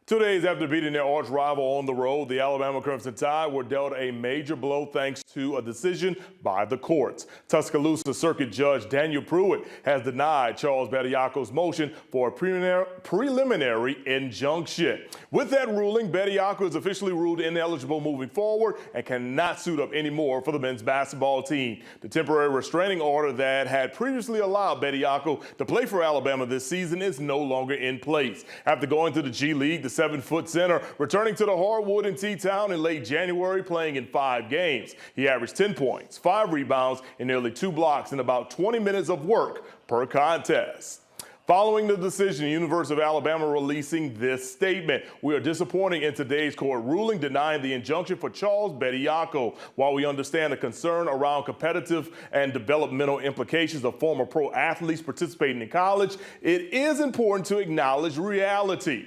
2 days after beating their arch rival on the road, the Alabama Crimson Tide were dealt a major blow thanks to a decision by the courts. Tuscaloosa Circuit Judge Daniel Pruitt has denied Charles Bediaco's motion for a preliminary injunction. With that ruling, Bediaco is officially ruled ineligible moving forward and cannot suit up anymore for the men's basketball team. The temporary restraining order that had previously allowed Bediaco to play for Alabama this season is no longer in place. After going to the G League, the 7-foot center returning to the hardwood in T-Town in late January, playing in 5 games. He averaged 10 points, 5 rebounds, and nearly 2 blocks in about 20 minutes of work per contest. Following the decision, the University of Alabama releasing this statement. We are disappointed in today's court ruling denying the injunction for Charles Bediaco. While we understand the concern around competitive and developmental implications of former pro athletes participating in college, it is important to acknowledge reality.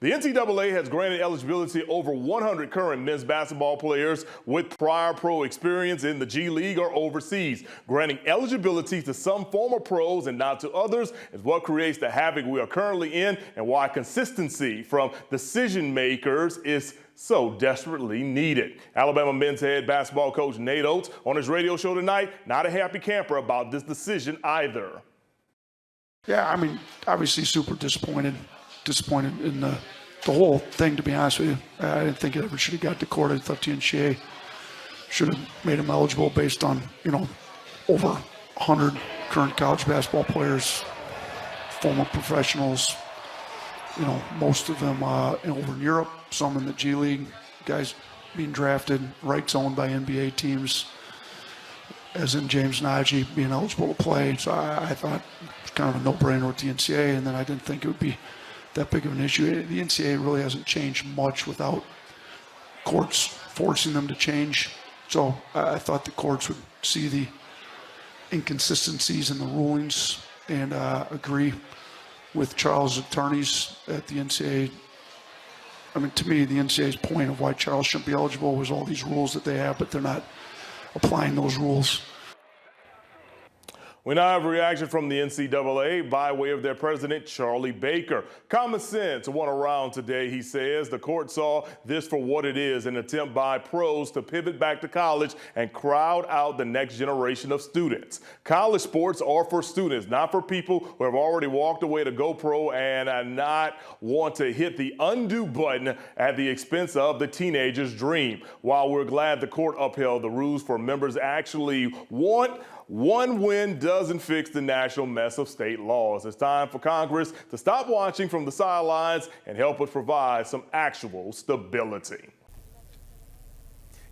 The NCAA has granted eligibility to over 100 current men's basketball players with prior pro experience in the G League or overseas. Granting eligibility to some former pros and not to others is what creates the havoc we are currently in and why consistency from decision makers is so desperately needed. Alabama men's head basketball coach Nate Oates on his radio show tonight, not a happy camper about this decision either. Yeah, I mean, obviously super disappointed in the whole thing, to be honest with you. I didn't think it ever should have got to court. I thought the NCAA should have made him eligible based on, over 100 current college basketball players, former professionals, most of them over in Europe, some in the G League, guys being drafted, rights owned by NBA teams, as in James Nagy being eligible to play. So I thought it was kind of a no-brainer with the NCAA, and then I didn't think it would be that big of an issue. The NCAA really hasn't changed much without courts forcing them to change. So I thought the courts would see the inconsistencies in the rulings and agree with Charles' attorneys at the NCAA. I mean, to me, the NCAA's point of why Charles shouldn't be eligible was all these rules that they have, but they're not applying those rules. We now have a reaction from the NCAA by way of their president, Charlie Baker. Common sense won around today, he says. The court saw this for what it is, an attempt by pros to pivot back to college and crowd out the next generation of students. College sports are for students, not for people who have already walked away to go pro and not want to hit the undo button at the expense of the teenager's dream. While we're glad the court upheld the rules for members actually want, one win doesn't fix the national mess of state laws. It's time for Congress to stop watching from the sidelines and help us provide some actual stability.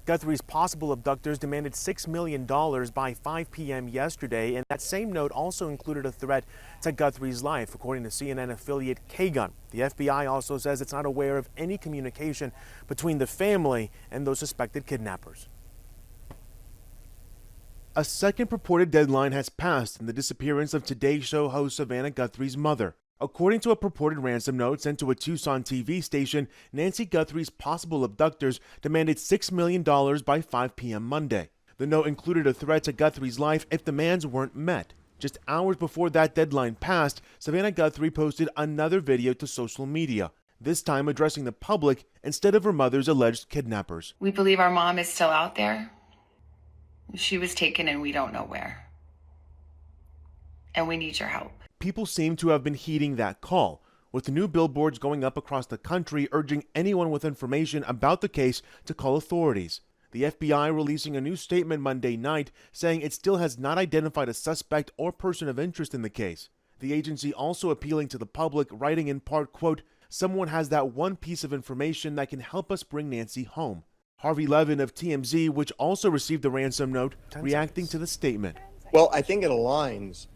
Guthrie's possible abductors demanded $6 million by 5 p.m. yesterday, and that same note also included a threat to Guthrie's life, according to CNN affiliate K-Gun. The FBI also says it's not aware of any communication between the family and those suspected kidnappers. A second purported deadline has passed in the disappearance of Today Show host Savannah Guthrie's mother. According to a purported ransom note sent to a Tucson TV station, Nancy Guthrie's possible abductors demanded $6 million by 5 p.m. Monday. The note included a threat to Guthrie's life if demands weren't met. Just hours before that deadline passed, Savannah Guthrie posted another video to social media, this time addressing the public instead of her mother's alleged kidnappers. We believe our mom is still out there. She was taken and we don't know where. And we need your help. People seem to have been heeding that call, with the new billboards going up across the country urging anyone with information about the case to call authorities. The FBI releasing a new statement Monday night saying it still has not identified a suspect or person of interest in the case. The agency also appealing to the public, writing in part, quote, "Someone has that one piece of information that can help us bring Nancy home." Harvey Levin of TMZ, which also received the ransom note, reacting to the statement. Well, I think it aligns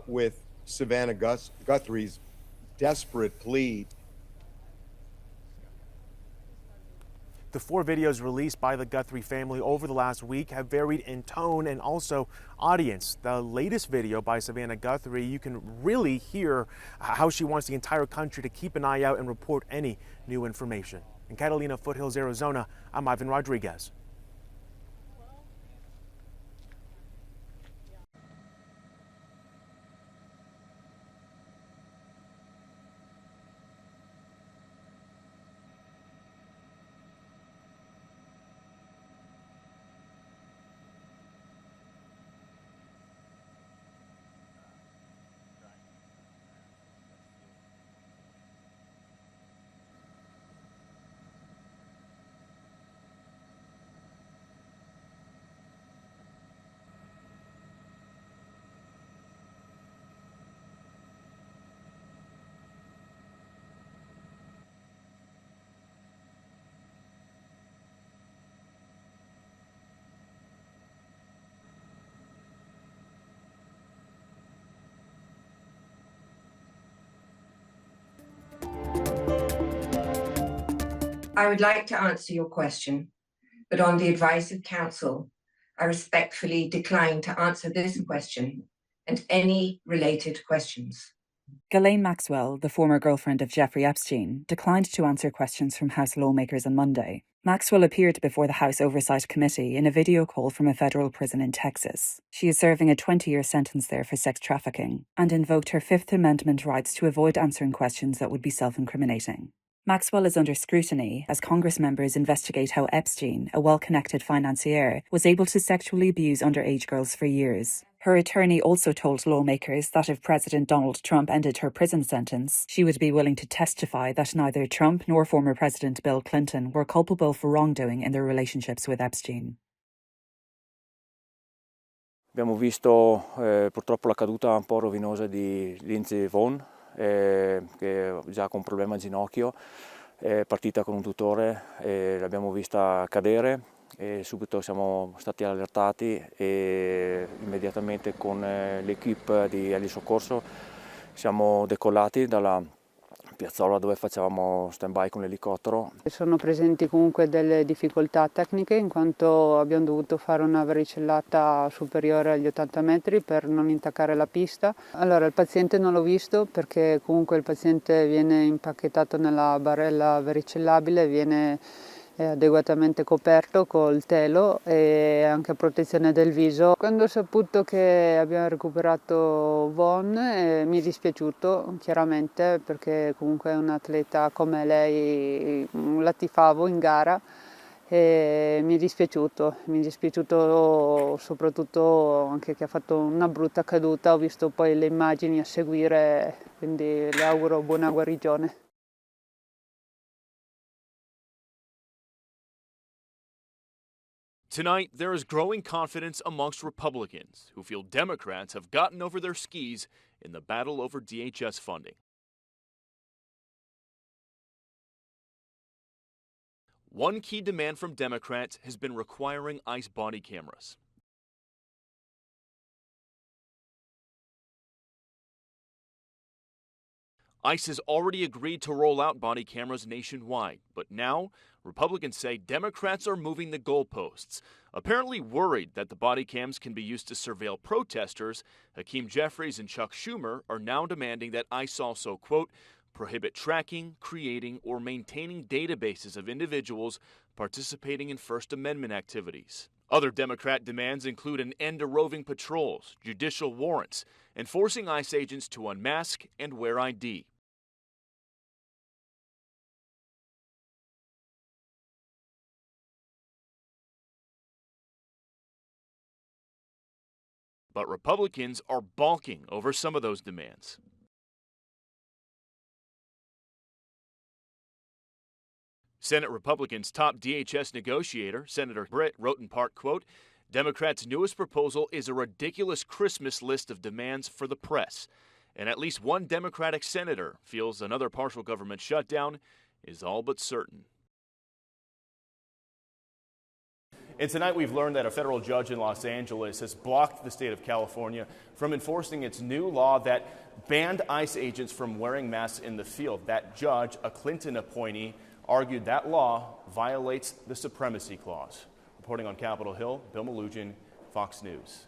with Savannah Guthrie's desperate plea. The 4 videos released by the Guthrie family over the last week have varied in tone and also audience. The latest video by Savannah Guthrie, you can really hear how she wants the entire country to keep an eye out and report any new information. In Catalina Foothills, Arizona, I'm Ivan Rodriguez. I would like to answer your question, but on the advice of counsel, I respectfully decline to answer this question and any related questions. Ghislaine Maxwell, the former girlfriend of Jeffrey Epstein, declined to answer questions from House lawmakers on Monday. Maxwell appeared before the House Oversight Committee in a video call from a federal prison in Texas. She is serving a 20-year sentence there for sex trafficking and invoked her Fifth Amendment rights to avoid answering questions that would be self-incriminating. Maxwell is under scrutiny as Congress members investigate how Epstein, a well-connected financier, was able to sexually abuse underage girls for years. Her attorney also told lawmakers that if President Donald Trump ended her prison sentence, she would be willing to testify that neither Trump nor former President Bill Clinton were culpable for wrongdoing in their relationships with Epstein. Abbiamo visto purtroppo la caduta un po' rovinosa di Lindsey Vonn, che già con un problema al ginocchio, è partita con un tutore, l'abbiamo vista cadere e subito siamo stati allertati e immediatamente con l'equipe di elisoccorso siamo decollati dalla piazzola dove facevamo stand-by con l'elicottero. Sono presenti comunque delle difficoltà tecniche in quanto abbiamo dovuto fare una varicellata superiore agli 80 metri per non intaccare la pista. Allora il paziente non l'ho visto perché comunque il paziente viene impacchettato nella barella varicellabile, viene adeguatamente coperto col telo e anche protezione del viso. Quando ho saputo che abbiamo recuperato Vonn mi è dispiaciuto chiaramente perché comunque è un atleta come lei, la tifavo in gara e mi è dispiaciuto soprattutto anche che ha fatto una brutta caduta, ho visto poi le immagini a seguire, quindi le auguro buona guarigione. Tonight, there is growing confidence amongst Republicans who feel Democrats have gotten over their skis in the battle over DHS funding. One key demand from Democrats has been requiring ICE body cameras. ICE has already agreed to roll out body cameras nationwide, but now Republicans say Democrats are moving the goalposts. Apparently worried that the body cams can be used to surveil protesters, Hakeem Jeffries and Chuck Schumer are now demanding that ICE also, quote, prohibit tracking, creating, or maintaining databases of individuals participating in First Amendment activities. Other Democrat demands include an end to roving patrols, judicial warrants, and forcing ICE agents to unmask and wear ID. But Republicans are balking over some of those demands. Senate Republicans' top DHS negotiator, Senator Britt, wrote in part, quote, Democrats' newest proposal is a ridiculous Christmas list of demands for the press, and at least one Democratic senator feels another partial government shutdown is all but certain. And tonight we've learned that a federal judge in Los Angeles has blocked the state of California from enforcing its new law that banned ICE agents from wearing masks in the field. That judge, a Clinton appointee, argued that law violates the Supremacy Clause. Reporting on Capitol Hill, Bill Malugin, Fox News.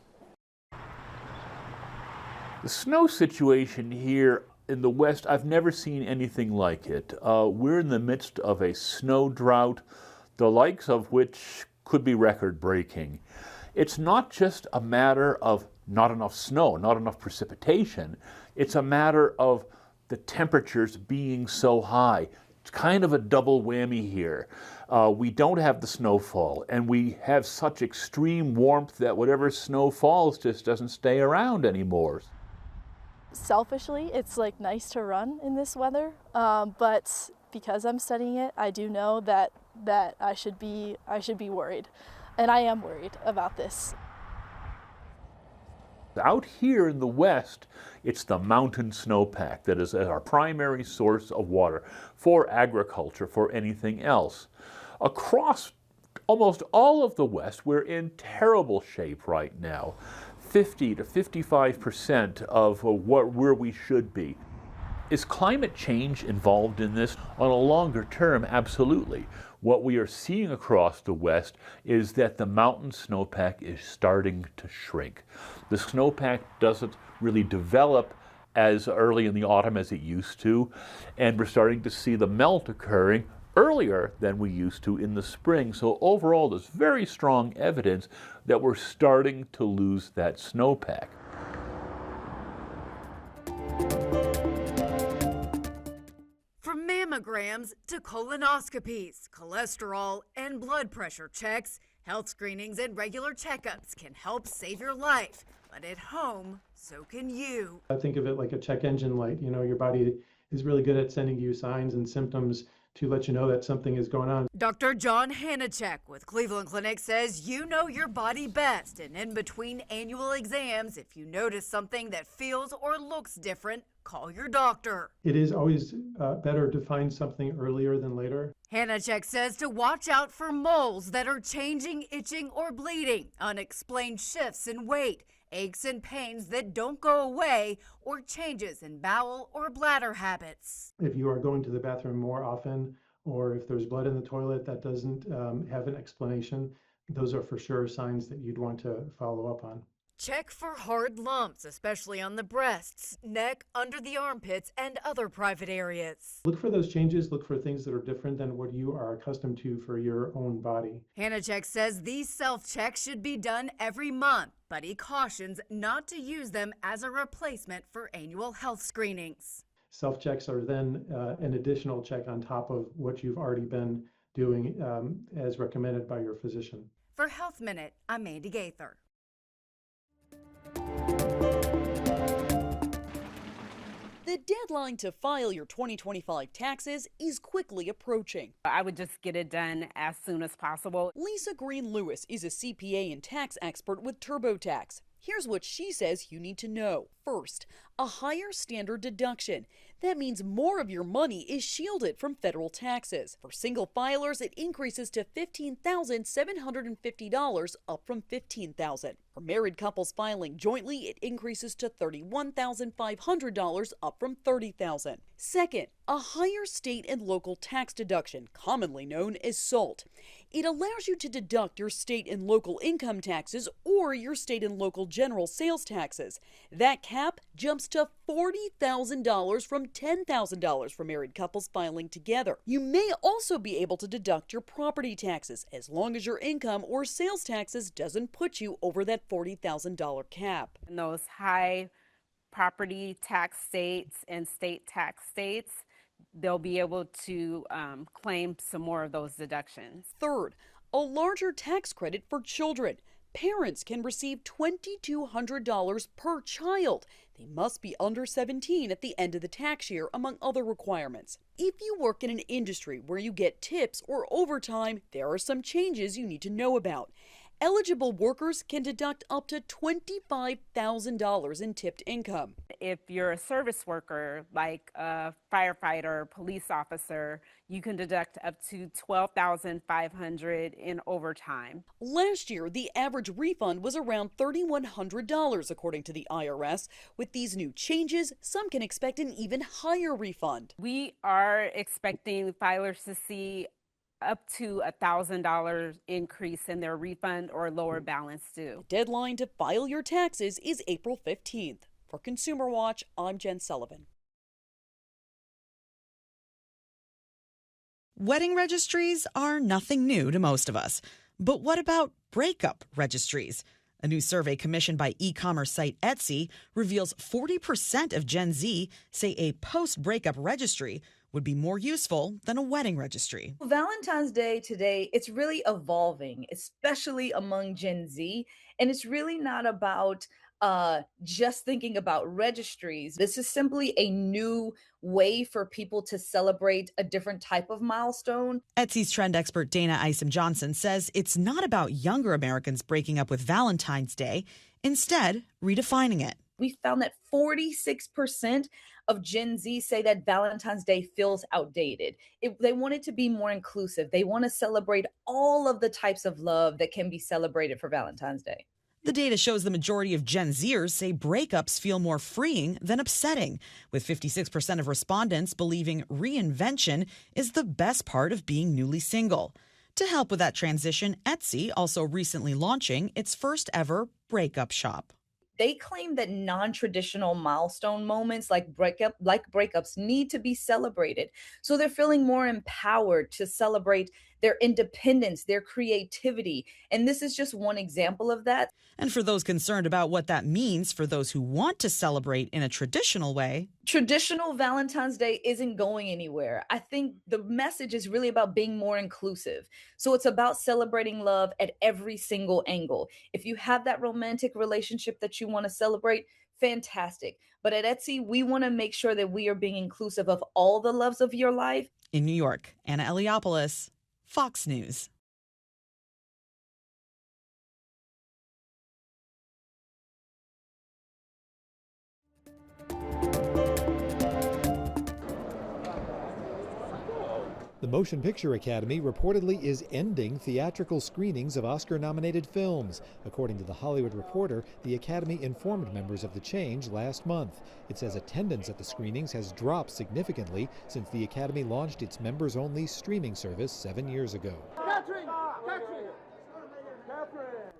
The snow situation here in the West, I've never seen anything like it. We're in the midst of a snow drought, the likes of which could be record-breaking. It's not just a matter of not enough snow, not enough precipitation. It's a matter of the temperatures being so high. It's kind of a double whammy here. We don't have the snowfall, and we have such extreme warmth that whatever snow falls just doesn't stay around anymore. Selfishly, it's like nice to run in this weather, but because I'm studying it, I do know that I should be worried, and I am worried about this. Out here in the West, it's the mountain snowpack that is our primary source of water for agriculture, for anything else. Across almost all of the West, we're in terrible shape right now. 50 to 55% of where we should be. Is climate change involved in this? On a longer term, absolutely. What we are seeing across the West is that the mountain snowpack is starting to shrink. The snowpack doesn't really develop as early in the autumn as it used to, and we're starting to see the melt occurring earlier than we used to in the spring. So overall, there's very strong evidence that we're starting to lose that snowpack. From mammograms to colonoscopies, cholesterol and blood pressure checks, health screenings and regular checkups can help save your life. But at home, so can you. I think of it like a check engine light. You know, your body is really good at sending you signs and symptoms to let you know that something is going on. Dr. John Hanachek with Cleveland Clinic says you know your body best, and in between annual exams, if you notice something that feels or looks different, call your doctor. It is always better to find something earlier than later. Hanachek says to watch out for moles that are changing, itching, or bleeding, unexplained shifts in weight, aches and pains that don't go away, or changes in bowel or bladder habits. If you are going to the bathroom more often, or if there's blood in the toilet that doesn't have an explanation, those are for sure signs that you'd want to follow up on. Check for hard lumps, especially on the breasts, neck, under the armpits, and other private areas. Look for those changes. Look for things that are different than what you are accustomed to for your own body. Hanachek says these self-checks should be done every month, but he cautions not to use them as a replacement for annual health screenings. Self-checks are then an additional check on top of what you've already been doing as recommended by your physician. For Health Minute, I'm Mandy Gaither. The deadline to file your 2025 taxes is quickly approaching. I would just get it done as soon as possible. Lisa Green-Lewis is a CPA and tax expert with TurboTax. Here's what she says you need to know. First, a higher standard deduction. That means more of your money is shielded from federal taxes. For single filers, it increases to $15,750, up from $15,000. For married couples filing jointly, it increases to $31,500, up from $30,000. Second, a higher state and local tax deduction, commonly known as SALT. It allows you to deduct your state and local income taxes or your state and local general sales taxes. That cap jumps to $40,000 from $10,000 for married couples filing together. You may also be able to deduct your property taxes as long as your income or sales taxes doesn't put you over that $40,000 cap. In those high property tax states and state tax states, they'll be able to claim some more of those deductions. Third, a larger tax credit for children. Parents can receive $2,200 per child. They must be under 17 at the end of the tax year, among other requirements. If you work in an industry where you get tips or overtime, there are some changes you need to know about. Eligible workers can deduct up to $25,000 in tipped income. If you're a service worker, like a firefighter, police officer, you can deduct up to $12,500 in overtime. Last year, the average refund was around $3,100, according to the IRS. With these new changes, some can expect an even higher refund. We are expecting filers to see up to $1,000 increase in their refund or lower balance due. The deadline to file your taxes is April 15th. For Consumer Watch, I'm Jen Sullivan. Wedding registries are nothing new to most of us. But what about breakup registries? A new survey commissioned by e-commerce site Etsy reveals 40% of Gen Z say a post-breakup registry would be more useful than a wedding registry. Valentine's Day today, it's really evolving, especially among Gen Z. And it's really not about just thinking about registries. This is simply a new way for people to celebrate a different type of milestone. Etsy's trend expert Dana Isom Johnson says it's not about younger Americans breaking up with Valentine's Day, instead redefining it. We found that 46% of Gen Z say that Valentine's Day feels outdated. They want it to be more inclusive. They want to celebrate all of the types of love that can be celebrated for Valentine's Day. The data shows the majority of Gen Zers say breakups feel more freeing than upsetting, with 56% of respondents believing reinvention is the best part of being newly single. To help with that transition, Etsy also recently launching its first ever breakup shop. They claim that non-traditional milestone moments like breakups need to be celebrated. So they're feeling more empowered to celebrate their independence, their creativity. And this is just one example of that. And for those concerned about what that means for those who want to celebrate in a traditional way, Traditional Valentine's Day isn't going anywhere. I think the message is really about being more inclusive. So it's about celebrating love at every single angle. If you have that romantic relationship that you want to celebrate, fantastic. But at Etsy, we want to make sure that we are being inclusive of all the loves of your life. In New York, Anna Eliopoulos, Fox News. The Motion Picture Academy reportedly is ending theatrical screenings of Oscar-nominated films. According to The Hollywood Reporter, the Academy informed members of the change last month. It says attendance at the screenings has dropped significantly since the Academy launched its members-only streaming service 7 years ago.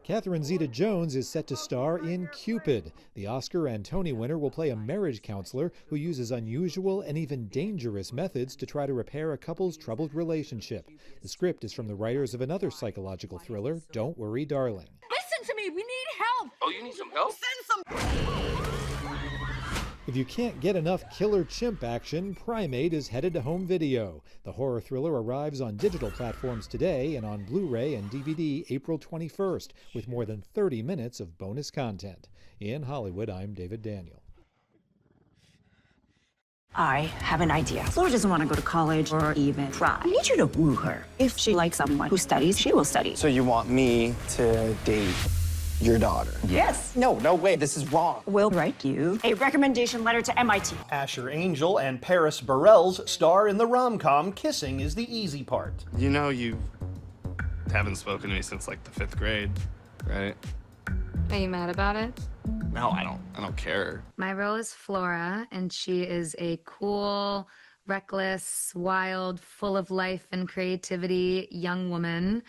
Catherine Zeta-Jones is set to star in Cupid. The Oscar and Tony winner will play a marriage counselor who uses unusual and even dangerous methods to try to repair a couple's troubled relationship. The script is from the writers of another psychological thriller, Don't Worry, Darling. Listen to me, we need help! Oh, you need some help? Send some... If you can't get enough killer chimp action, Primate is headed to home video. The horror thriller arrives on digital platforms today and on Blu-ray and DVD April 21st, with more than 30 minutes of bonus content. In Hollywood, I'm David Daniel. I have an idea. Flora doesn't want to go to college or even try. I need you to woo her. If she likes someone who studies, she will study. So you want me to date your daughter? Yes. No way. This is wrong. We'll write you a recommendation letter to MIT. Asher Angel and Paris Burrell's star in the rom-com Kissing is the Easy Part. You know you haven't spoken to me since like the 5th grade, right? Are you mad about it? No, I don't care. My role is Flora, and she is a cool, reckless, wild, full of life and creativity young woman.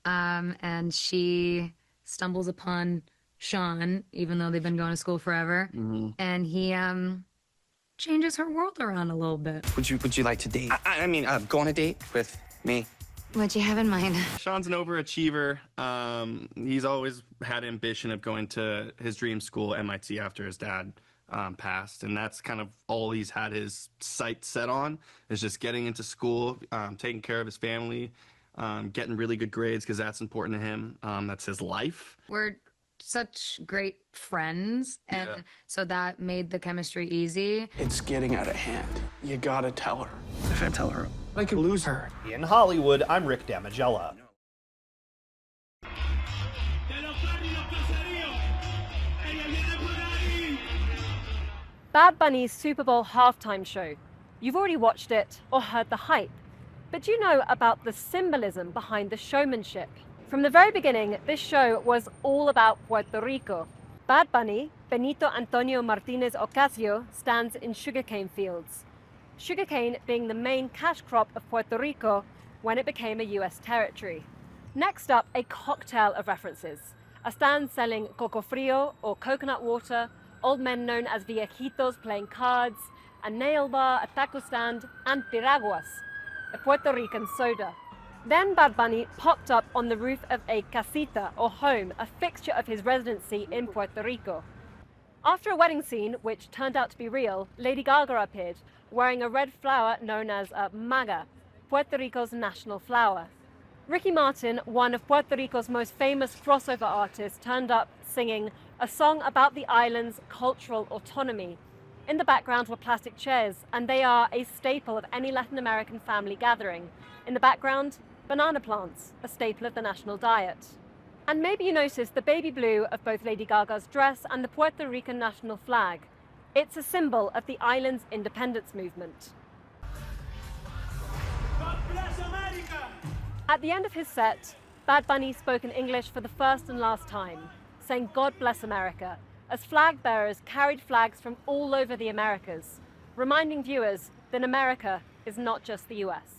And she stumbles upon Sean, even though they've been going to school forever. And he changes her world around a little bit. Would you like to date? I mean, go on a date with me. What'd you have in mind? Sean's an overachiever. He's always had ambition of going to his dream school, MIT, after his dad passed. And that's kind of all he's had his sights set on, is just getting into school, taking care of his family, getting really good grades, because that's important to him. That's his life. We're such great friends, and so that made the chemistry easy. It's getting out of hand. You gotta tell her. If I tell her, I could lose her. In Hollywood, I'm Rick Damigella. Bad Bunny's Super Bowl halftime show. You've already watched it or heard the hype, but do you know about the symbolism behind the showmanship? From the very beginning, this show was all about Puerto Rico. Bad Bunny, Benito Antonio Martinez Ocasio, stands in sugarcane fields. Sugarcane being the main cash crop of Puerto Rico when it became a US territory. Next up, a cocktail of references. A stand selling coco frio or coconut water, old men known as viejitos playing cards, a nail bar, a taco stand, and piraguas, a Puerto Rican soda. Then Bad Bunny popped up on the roof of a casita, or home, a fixture of his residency in Puerto Rico. After a wedding scene, which turned out to be real, Lady Gaga appeared, wearing a red flower known as a maga, Puerto Rico's national flower. Ricky Martin, one of Puerto Rico's most famous crossover artists, turned up singing a song about the island's cultural autonomy. In the background were plastic chairs, and they are a staple of any Latin American family gathering. In the background, banana plants, a staple of the national diet. And maybe you noticed the baby blue of both Lady Gaga's dress and the Puerto Rican national flag. It's a symbol of the island's independence movement. At the end of his set, Bad Bunny spoke in English for the first and last time, saying God bless America, as flag bearers carried flags from all over the Americas, reminding viewers that America is not just the US.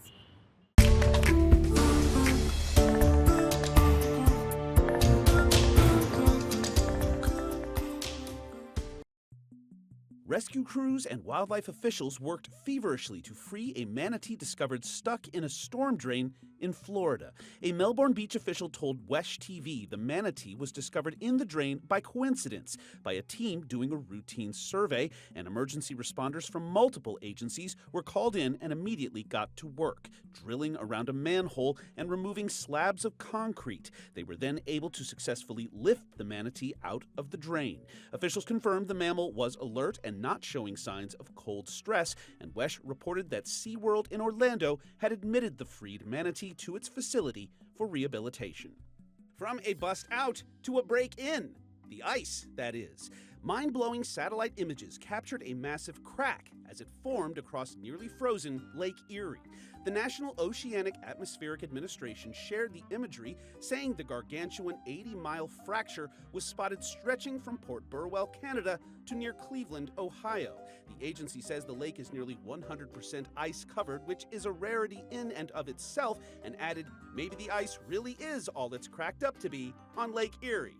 Rescue crews and wildlife officials worked feverishly to free a manatee discovered stuck in a storm drain in Florida. A Melbourne beach official told WESH TV the manatee was discovered in the drain by coincidence by a team doing a routine survey, and emergency responders from multiple agencies were called in and immediately got to work, drilling around a manhole and removing slabs of concrete. They were then able to successfully lift the manatee out of the drain. Officials confirmed the mammal was alert and not showing signs of cold stress, and WESH reported that SeaWorld in Orlando had admitted the freed manatee to its facility for rehabilitation. From a bust out to a break in. The ice, that is. Mind-blowing satellite images captured a massive crack as it formed across nearly frozen Lake Erie. The National Oceanic Atmospheric Administration shared the imagery, saying the gargantuan 80-mile fracture was spotted stretching from Port Burwell, Canada, to near Cleveland, Ohio. The agency says the lake is nearly 100% ice-covered, which is a rarity in and of itself, and added, maybe the ice really is all it's cracked up to be on Lake Erie.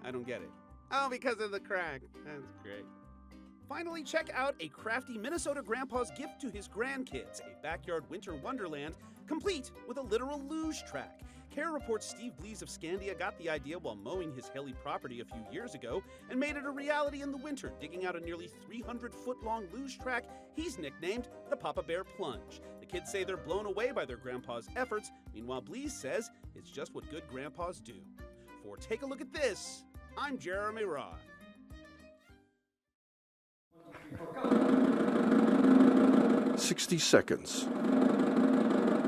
I don't get it. Oh, because of the crack. That's great. Finally, check out a crafty Minnesota grandpa's gift to his grandkids, a backyard winter wonderland complete with a literal luge track. Care reports Steve Blees of Scandia got the idea while mowing his hilly property a few years ago and made it a reality in the winter, digging out a nearly 300-foot-long luge track he's nicknamed the Papa Bear Plunge. The kids say they're blown away by their grandpa's efforts. Meanwhile, Blees says it's just what good grandpas do. For Take a Look at This, I'm Jeremy Roth. 60 seconds.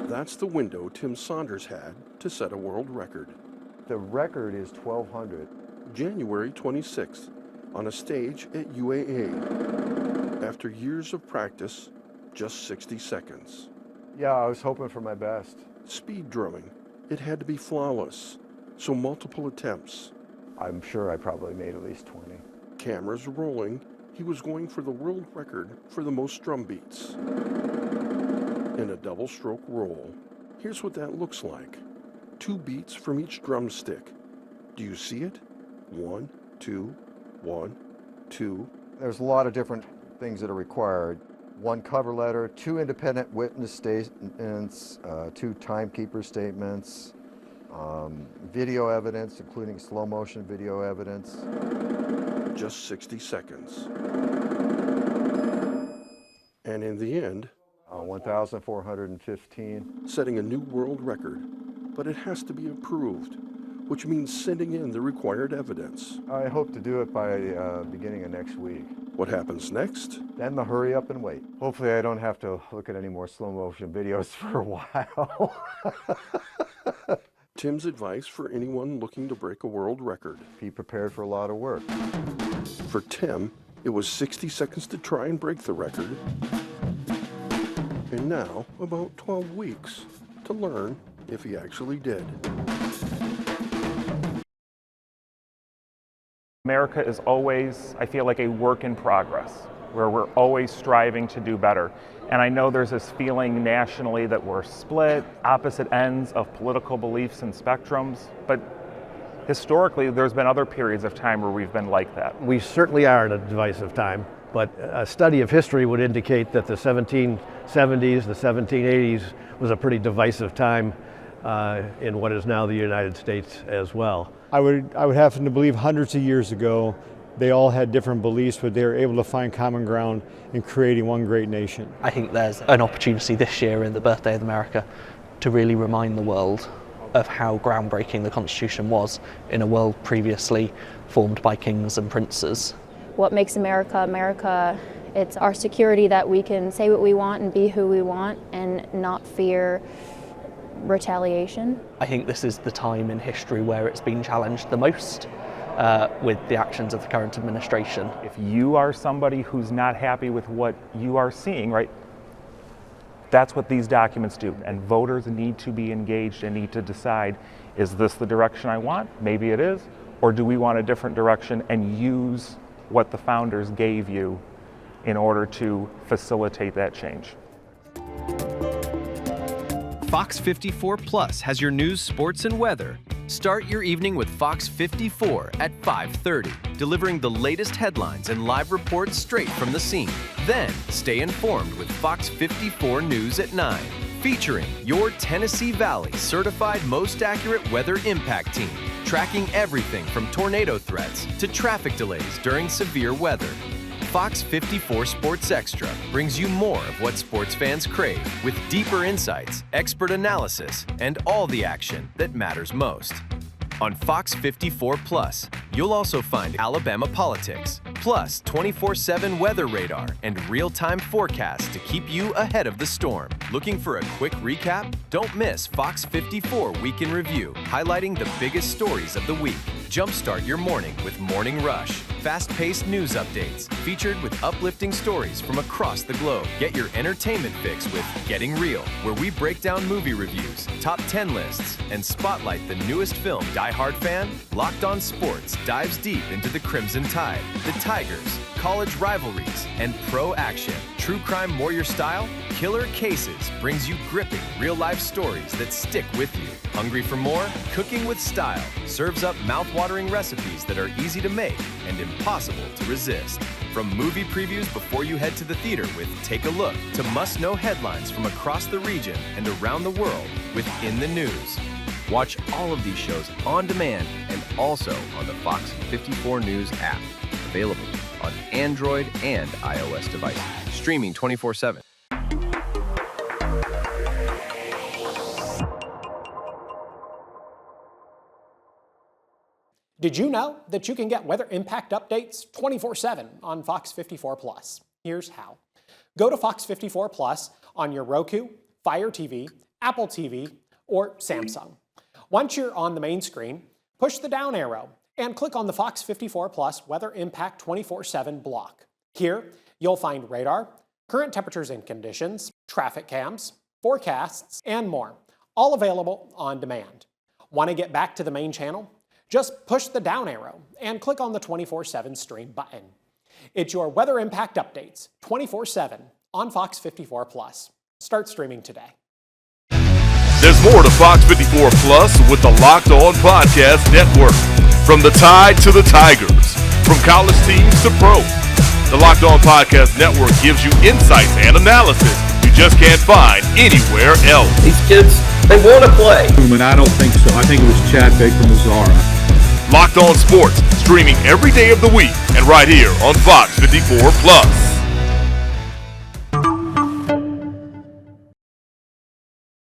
That's the window Tim Saunders had to set a world record. The record is 1,200. January 26th, on a stage at UAA. After years of practice, just 60 seconds. Yeah, I was hoping for my best. Speed drumming. It had to be flawless, so multiple attempts. I'm sure I probably made at least 20. Cameras rolling. He was going for the world record for the most drum beats. In a double stroke roll. Here's what that looks like. 2 beats from each drumstick. Do you see it? 1, 2, 1, 2. There's a lot of different things that are required. 1 cover letter, 2 independent witness statements, 2 timekeeper statements, video evidence, including slow motion video evidence. Just 60 seconds. And in the end, 1,415. Setting a new world record, but it has to be approved, which means sending in the required evidence. I hope to do it by beginning of next week. What happens next? Then the hurry up and wait. Hopefully I don't have to look at any more slow motion videos for a while. Tim's advice for anyone looking to break a world record. Be prepared for a lot of work. For Tim, it was 60 seconds to try and break the record. And now, about 12 weeks to learn if he actually did. America is always, I feel like, a work in progress, where we're always striving to do better. And I know there's this feeling nationally that we're split, opposite ends of political beliefs and spectrums, but historically there's been other periods of time where we've been like that. We certainly are in a divisive time, but a study of history would indicate that the 1770s, the 1780s was a pretty divisive time in what is now the United States as well. I would happen to believe hundreds of years ago they all had different beliefs, but they were able to find common ground in creating one great nation. I think there's an opportunity this year in the Birthday of America to really remind the world of how groundbreaking the Constitution was in a world previously formed by kings and princes. What makes America America? It's our security that we can say what we want and be who we want and not fear retaliation. I think this is the time in history where it's been challenged the most. With the actions of the current administration. If you are somebody who's not happy with what you are seeing, right, that's what these documents do. And voters need to be engaged and need to decide, is this the direction I want? Maybe it is. or do we want a different direction and use what the founders gave you in order to facilitate that change? Fox 54 Plus has your news, sports, and weather. Start your evening with Fox 54 at 5:30, delivering the latest headlines and live reports straight from the scene. Then, stay informed with Fox 54 News at 9, featuring your Tennessee Valley certified most accurate weather impact team, tracking everything from tornado threats to traffic delays during severe weather. Fox 54 Sports Extra brings you more of what sports fans crave, with deeper insights, expert analysis, and all the action that matters most. On Fox 54 Plus, you'll also find Alabama politics, plus 24/7 weather radar and real-time forecasts to keep you ahead of the storm. Looking for a quick recap? Don't miss Fox 54 Week in Review, highlighting the biggest stories of the week. Jumpstart your morning with Morning Rush. Fast-paced news updates, featured with uplifting stories from across the globe. Get your entertainment fix with Getting Real, where we break down movie reviews, top 10 lists, and spotlight the newest film. Die Hard fan? Locked On Sports dives deep into the Crimson Tide, the Tigers, college rivalries, and pro action. True crime warrior style? Killer Cases brings you gripping real-life stories that stick with you. Hungry for more? Cooking with Style serves up mouth-watering recipes that are easy to make and impossible to resist. From movie previews before you head to the theater with Take a Look, to must-know headlines from across the region and around the world with In the News. Watch all of these shows on demand and also on the Fox 54 News app. Available on Android and iOS devices. Streaming 24/7. Did you know that you can get weather impact updates 24/7 on Fox 54 Plus? Here's how. Go to Fox 54 Plus on your Roku, Fire TV, Apple TV, or Samsung. Once you're on the main screen, push the down arrow and click on the Fox 54 Plus Weather Impact 24/7 block. Here, you'll find radar, current temperatures and conditions, traffic cams, forecasts, and more, all available on demand. Want to get back to the main channel? Just push the down arrow and click on the 24/7 stream button. It's your weather impact updates 24/7 on Fox 54 Plus. Start streaming today. There's more to Fox 54 Plus with the Locked On Podcast Network. From the Tide to the Tigers, from college teams to pro, the Locked On Podcast Network gives you insights and analysis you just can't find anywhere else. These kids, they want to play. I don't think so. I think it was Chad Baker Mazzara. Locked On Sports, streaming every day of the week and right here on Fox 54 Plus.